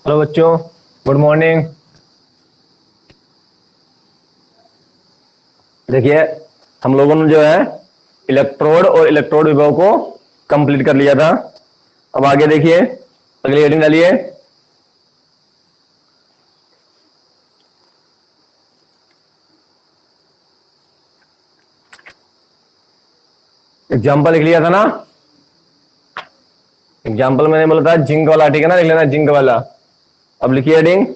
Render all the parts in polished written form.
Hello बच्चों, good morning. देखिए, हम लोगों ने जो है इलेक्ट्रोड और इलेक्ट्रोड विभव को कंप्लीट कर लिया था। अब आगे देखिए, अगली हेडिंग डालिए। एग्जाम्पल लिख लिया था ना। एग्जाम्पल मैंने बोला था जिंक वाला, ठीक है ना, लिख लेना जिंक वाला। अब लिखिए हेडिंग,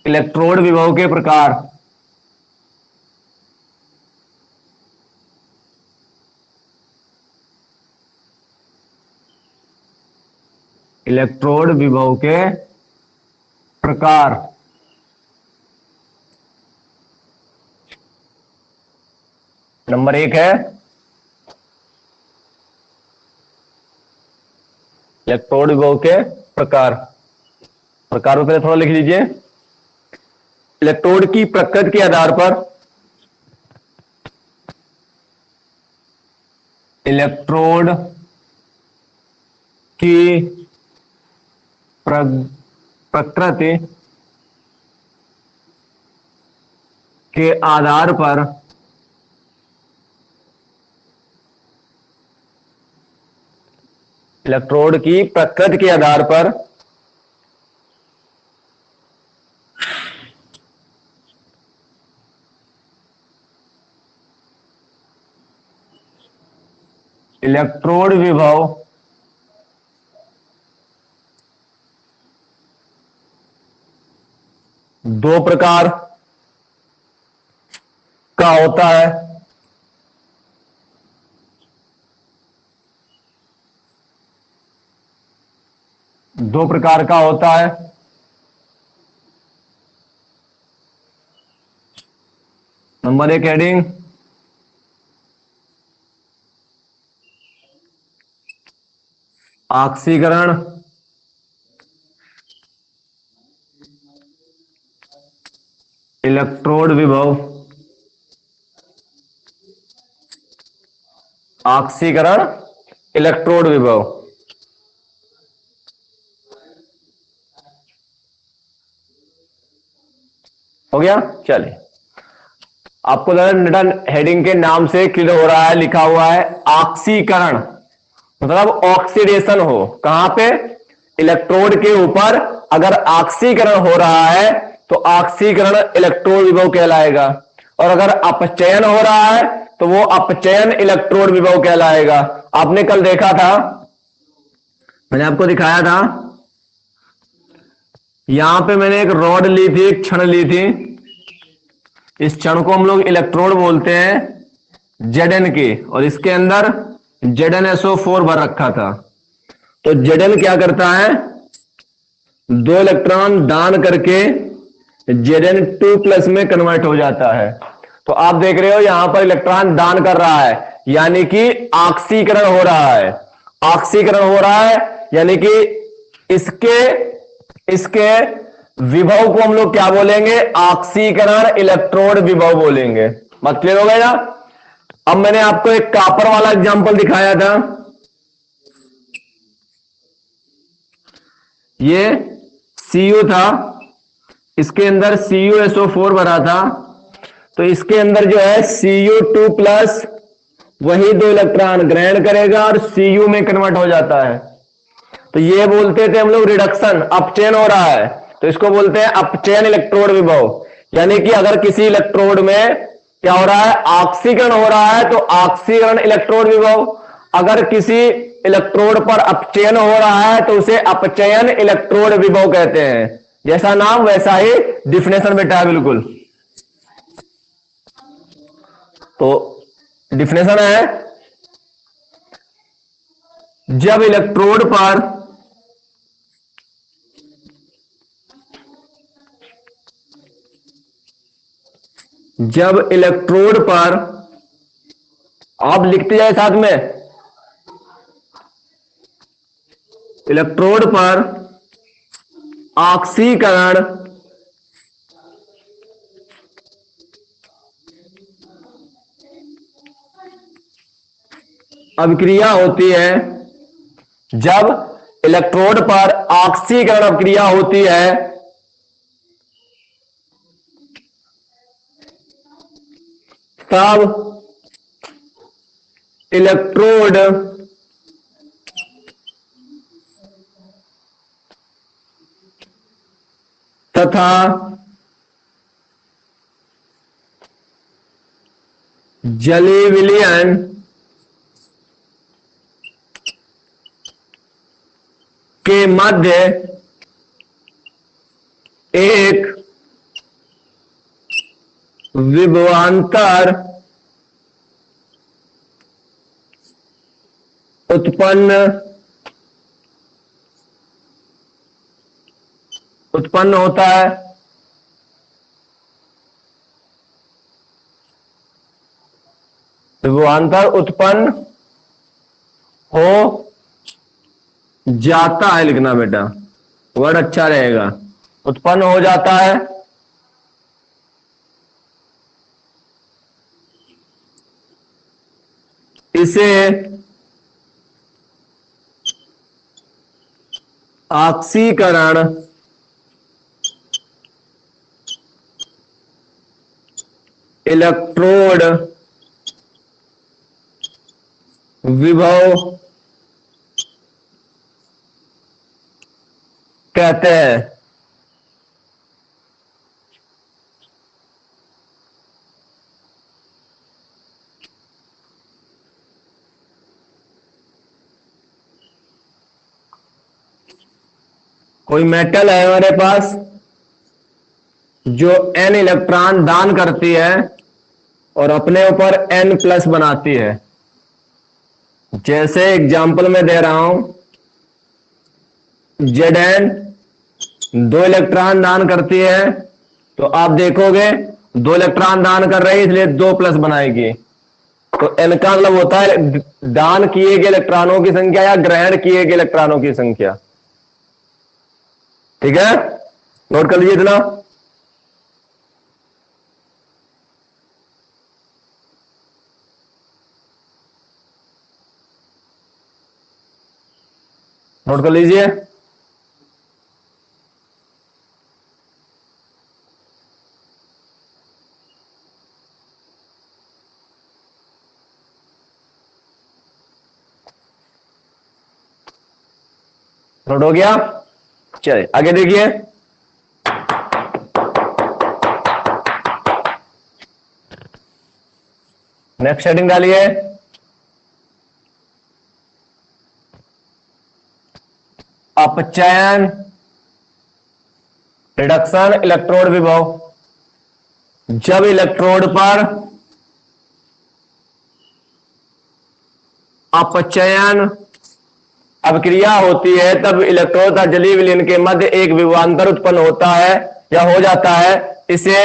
इलेक्ट्रोड विभव के प्रकार। इलेक्ट्रोड विभव के प्रकार। नंबर 1 है इलेक्ट्रोड विभव के प्रकार। प्रकार को पहले थोड़ा लिख लीजिए। इलेक्ट्रोड की प्रकृति के आधार पर इलेक्ट्रोड की प्रकृति के आधार पर इलेक्ट्रोड की प्रकृति के आधार पर इलेक्ट्रोड विभव दो प्रकार का होता है। दो प्रकार का होता है। नंबर 1 हेडिंग, ऑक्सीकरण इलेक्ट्रोड विभव। ऑक्सीकरण इलेक्ट्रोड विभव। हो गया। चलिए, आपको हेडिंग के नाम से क्लियर हो रहा है, लिखा हुआ है ऑक्सीकरण, मतलब ऑक्सीडेशन हो। कहां पे? इलेक्ट्रोड के ऊपर अगर ऑक्सीकरण हो रहा है तो ऑक्सीकरण इलेक्ट्रोड विभव कहलाएगा, और अगर अपचयन हो रहा है तो वो अपचयन इलेक्ट्रोड विभव कहलाएगा। आपने कल देखा था, मैंने आपको दिखाया था, यहां पे मैंने एक रॉड ली थी, एक छड़ ली थी। इस क्षण को हम लोग इलेक्ट्रोड बोलते हैं Zn के, और इसके अंदर ZnSO4 भर रखा था। तो Zn क्या करता है? दो इलेक्ट्रॉन दान करके Zn2+ में कन्वर्ट हो जाता है। तो आप देख रहे हो यहां पर इलेक्ट्रॉन दान कर रहा है, यानी कि ऑक्सीकरण हो रहा है। ऑक्सीकरण हो रहा है यानी कि इसके इसके विभव को हम लोग क्या बोलेंगे? ऑक्सीकरण इलेक्ट्रोड विभव बोलेंगे। बात क्लियर हो गया ना? अब मैंने आपको एक कॉपर वाला एग्जांपल दिखाया था। ये Cu था, इसके अंदर CuSO4 भरा था, तो इसके अंदर जो है Cu2+ वही दो इलेक्ट्रॉन ग्रहण करेगा और Cu में कन्वर्ट हो जाता है। तो ये बोलते थे हम लोग रिडक्शन, अपचयन हो रहा है, तो इसको बोलते हैं अपचयन इलेक्ट्रोड विभव। यानी कि अगर किसी इलेक्ट्रोड में क्या हो रहा है? ऑक्सीकरण हो रहा है तो ऑक्सीकरण इलेक्ट्रोड विभव। अगर किसी इलेक्ट्रोड पर अपचयन हो रहा है तो उसे अपचयन इलेक्ट्रोड विभव कहते हैं। जैसा नाम वैसा ही डिफिनेशन बेटा है, बिल्कुल। तो डिफिनेशन है, जब इलेक्ट्रोड पर आप लिखते जाए साथ में, इलेक्ट्रोड पर ऑक्सीकरण अभिक्रिया होती है, जब इलेक्ट्रोड पर ऑक्सीकरण अभिक्रिया होती है तब इलेक्ट्रोड तथा जलीय विलयन के मध्य एक विभवांतर उत्पन्न होता है। विभवांतर उत्पन्न हो जाता है, लिखना बेटा, वर्ड अच्छा रहेगा। उत्पन्न हो जाता है इसे ऑक्सीकरण इलेक्ट्रोड विभव कहते हैं। कोई मेटल है हमारे पास जो n इलेक्ट्रॉन दान करती है और अपने ऊपर n प्लस बनाती है। जैसे एग्जाम्पल में दे रहा हूं, Zn 2 इलेक्ट्रॉन दान करती है, तो आप देखोगे 2 इलेक्ट्रॉन दान कर रही है इसलिए 2 प्लस बनाएगी। तो n का मतलब होता है दान किए गए इलेक्ट्रॉनों की संख्या या ग्रहण किए गए इलेक्ट्रॉनों की संख्या। ठीक है, नोट कर लीजिए इतना। नोट कर लीजिए। नोट हो गया, चलिए आगे देखिए। नेक्स्ट हेडिंग डालिए, अपचयन रिडक्शन इलेक्ट्रोड विभव। जब इलेक्ट्रोड पर अपचयन अभिक्रिया होती है तब इलेक्ट्रोड तथा जलीय विलयन के मध्य एक विभवांतर उत्पन्न होता है या हो जाता है। इसे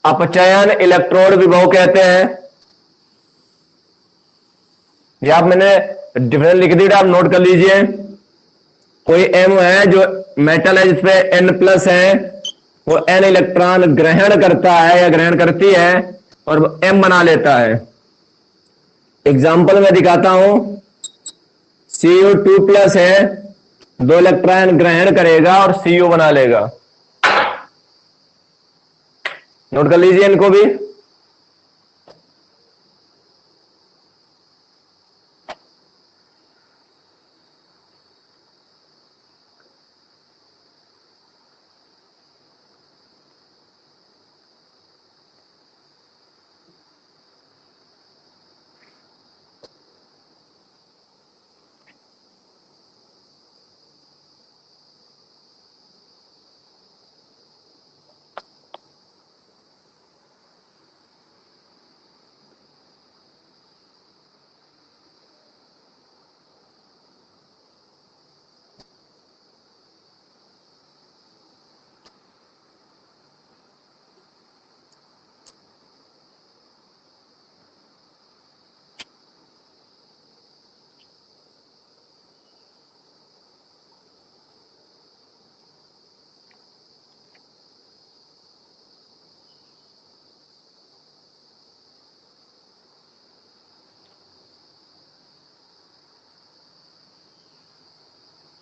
अपचयन इलेक्ट्रोड विभव कहते हैं। या आप मैंने डिफरेंस लिख दी, आप नोट कर लीजिए। कोई एम है जो मेटल है जिसपे N प्लस है, वो N इलेक्ट्रॉन ग्रहण करता है या ग्रहण करती है और M बना लेता है। एग्जाम्पल में दिखाता हूं, Cu2 प्लस है, 2 इलेक्ट्रॉन ग्रहण करेगा और Cu बना लेगा। नोट कर लीजिए इनको भी।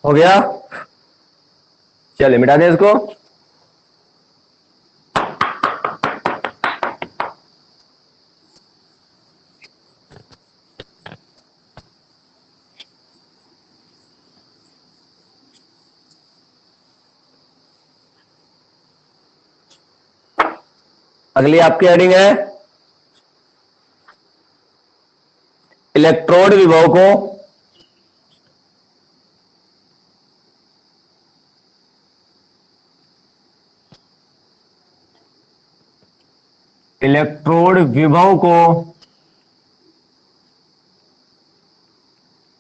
हो गया, चलिए मिटा दें इसको। अगली आपकी हेडिंग है इलेक्ट्रोड विभव को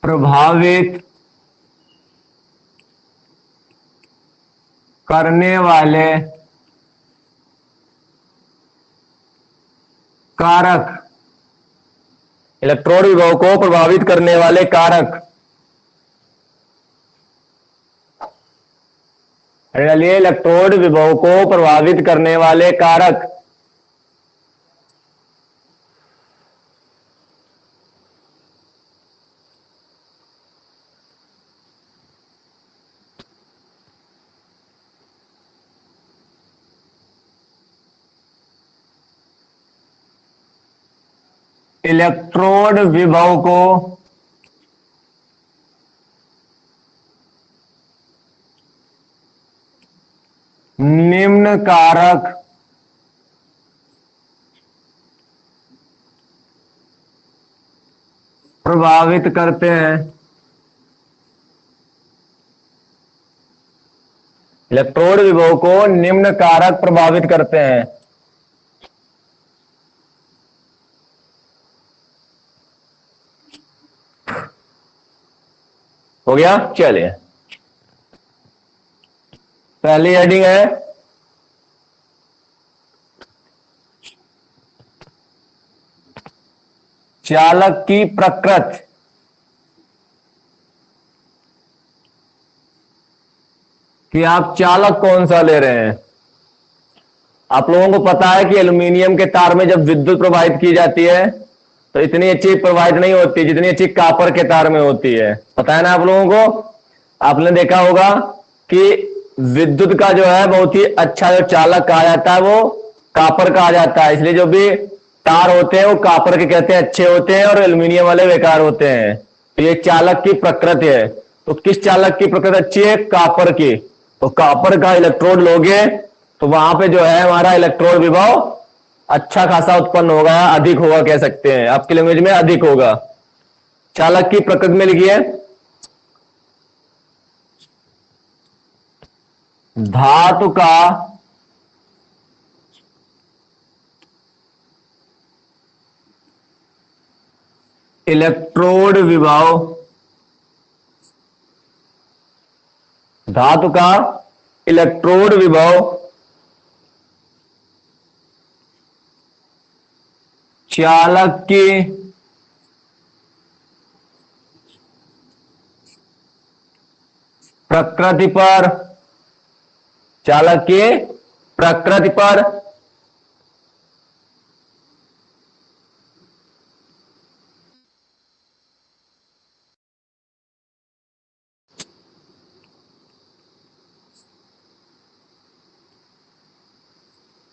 प्रभावित करने वाले कारक, इलेक्ट्रोड विभव को प्रभावित करने वाले कारक। डालिए इलेक्ट्रोड विभव को प्रभावित करने वाले कारक। इलेक्ट्रोड विभव को निम्न कारक प्रभावित करते हैं। इलेक्ट्रोड विभव को निम्न कारक प्रभावित करते हैं। हो गया, चलिए पहली हेडिंग है चालक की प्रकृति। कि आप चालक कौन सा ले रहे हैं। आप लोगों को पता है कि एल्यूमिनियम के तार में जब विद्युत प्रवाहित की जाती है तो इतनी अच्छी प्रवाहित नहीं होती जितनी अच्छी कॉपर के तार में होती है। पता है ना आप लोगों को। आपने देखा होगा कि विद्युत का जो है बहुत ही अच्छा जो चालक कहा जाता है वो कॉपर कहा जाता है। इसलिए जो भी तार होते हैं वो कॉपर के कहते हैं अच्छे होते हैं और एल्यूमिनियम वाले बेकार होते हैं। तो ये चालक की प्रकृति है। तो किस चालक की प्रकृति अच्छी है? कॉपर की। तो कॉपर का इलेक्ट्रोड लोगे तो वहां पे जो है हमारा इलेक्ट्रोड विभव अच्छा खासा उत्पन्न होगा, अधिक होगा कह सकते हैं, आपकी लैंग्वेज में अधिक होगा। चालक की प्रकृति में लिखिए धातु का इलेक्ट्रोड विभव, धातु का इलेक्ट्रोड विभव चालक की प्रकृति पर, चालक की प्रकृति पर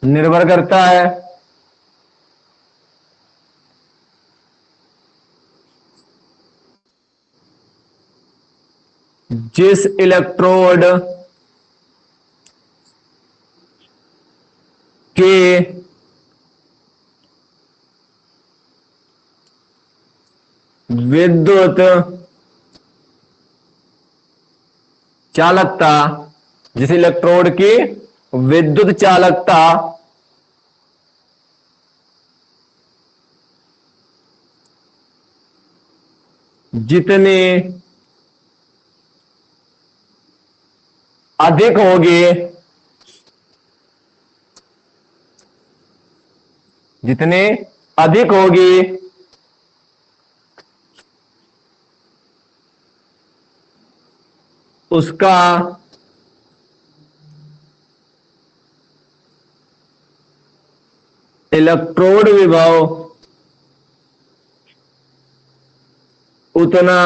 निर्भर करता है। जिस इलेक्ट्रोड के विद्युत चालकता, जिस इलेक्ट्रोड की विद्युत चालकता जितनी अधिक होगी, जितनी अधिक होगी उसका इलेक्ट्रोड विभव उतना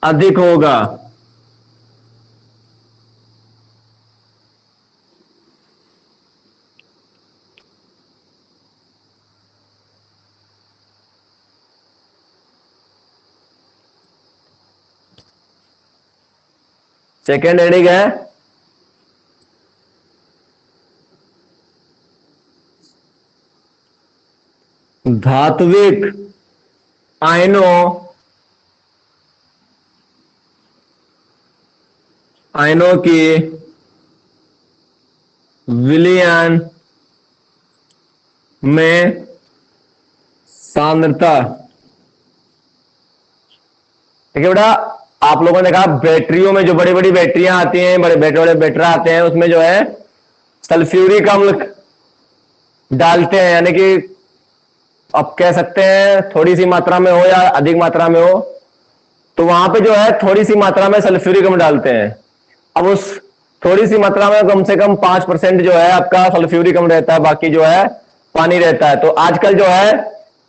अधिक होगा। सेकेंड हेडिंग है धात्विक आयनों की विलयन में सांद्रता। ठीक है बेटा, आप लोगों ने कहा बैटरियों में जो बड़ी बड़ी बैटरियां आती हैं, बड़े बड़े बैटरा आते हैं, उसमें जो है सल्फ्यूरिक अम्ल डालते हैं, यानी कि अब कह सकते हैं थोड़ी सी मात्रा में हो या अधिक मात्रा में हो, तो वहां पे जो है थोड़ी सी मात्रा में सल्फ्यूरिक अम्ल डालते हैं। अब उस थोड़ी सी मात्रा में कम से कम 5% जो है आपका सल्फ्यूरिक अम्ल रहता है, बाकी जो है पानी रहता है। तो आजकल जो है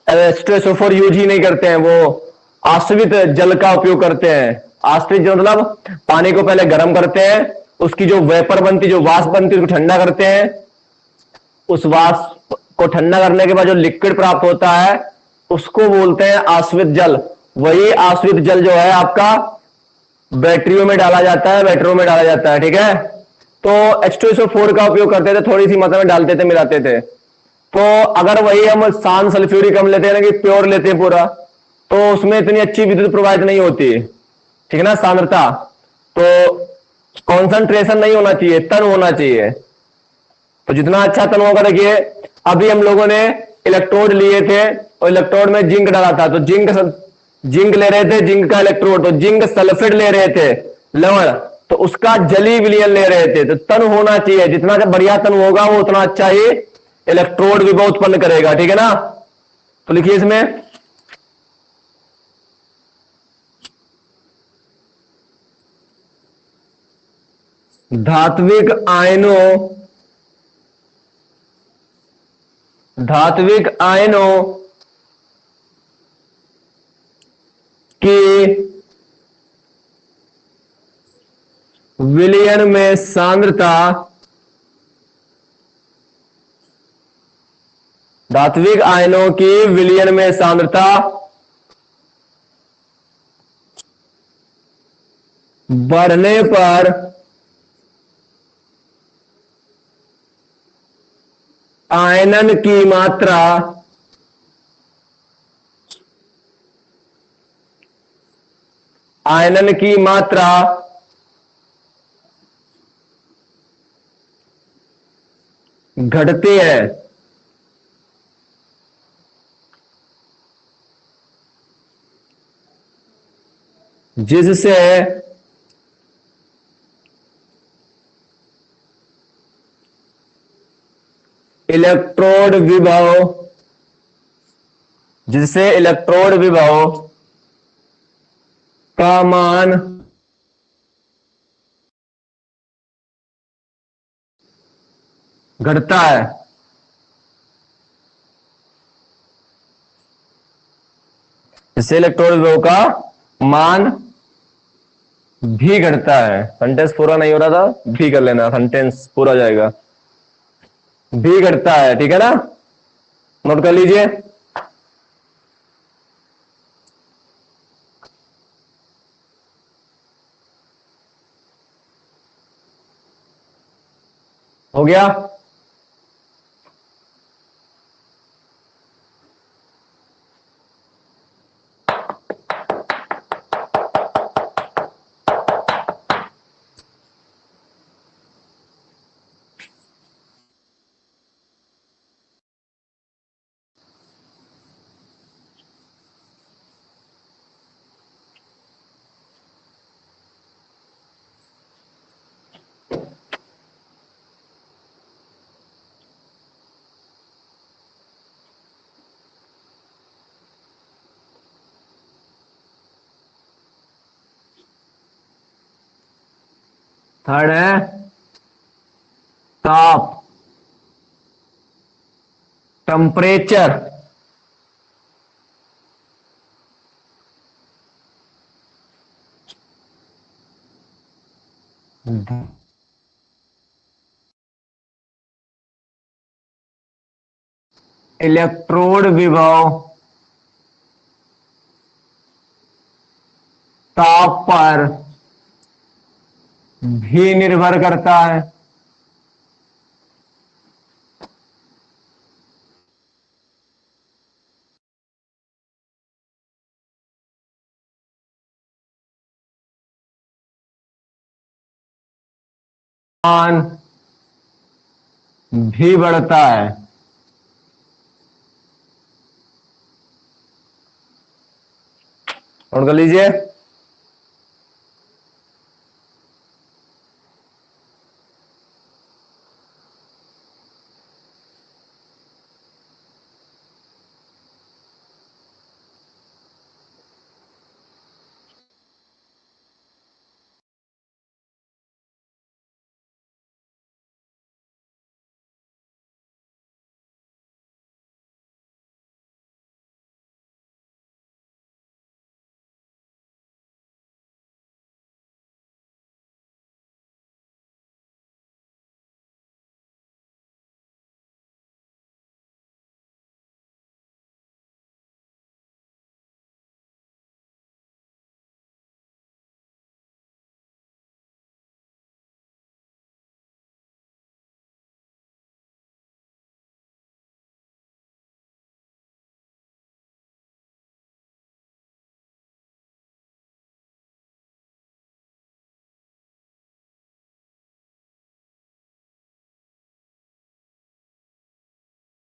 H2SO4 यूज ही नहीं करते हैं, वो आश्रित जल का उपयोग करते हैं। आश्रित जल मतलब पानी को पहले गर्म करते हैं, उसकी जो वेपर बनती, जो वाष्प बनती है, उसको ठंडा करते हैं। उस वाष्प को ठंडा करने के बाद जो लिक्विड प्राप्त होता है उसको बोलते हैं आश्रित जल। वही आश्रित जल जो है आपका बैटरियों में डाला जाता है, बैटरियों में डाला जाता है। ठीक है, तो H2SO4 का उपयोग करते थे, थोड़ी सी मात्रा में डालते थे, मिलाते थे। तो अगर वही हम शांत सल्फ्यूरिक अम्ल लेते हैं ना, कि प्योर लेते हैं पूरा, तो उसमें इतनी अच्छी विद्युत प्रवाहित नहीं होती। ठीक है ना, सांद्रता तो कॉन्सेंट्रेशन नहीं होना चाहिए, तन होना चाहिए। तो जितना अच्छा तन होगा, देखिए अभी हम लोगों ने इलेक्ट्रोड लिए थे और इलेक्ट्रोड में जिंक डाला था, तो जिंक ले रहे थे, जिंक का इलेक्ट्रोड, तो जिंक सल्फेट ले रहे थे, लवण, तो उसका जली विलयन ले रहे थे। तो तन होना चाहिए, जितना बढ़िया तन होगा वो उतना अच्छा ही इलेक्ट्रोड विभव उत्पन्न करेगा। ठीक है ना, तो लिखिए इसमें धात्विक आयनों की विलयन में सांद्रता, धात्विक आयनों की विलयन में सांद्रता बढ़ने पर आयनन की मात्रा घटती है। जिससे इलेक्ट्रोड विभव का मान घटता है। जिससे इलेक्ट्रोड विभव का मान भी घटता है। सेंटेंस पूरा नहीं हो रहा था, भी कर लेना, सेंटेंस पूरा हो जाएगा। भी घटता है, ठीक है ना, नोट कर लीजिए। हो गया। थर्ड है ताप, टेम्परेचर। इलेक्ट्रोड विभव ताप पर भी निर्भर करता है। मान भी बढ़ता है। नोट कर लीजिए।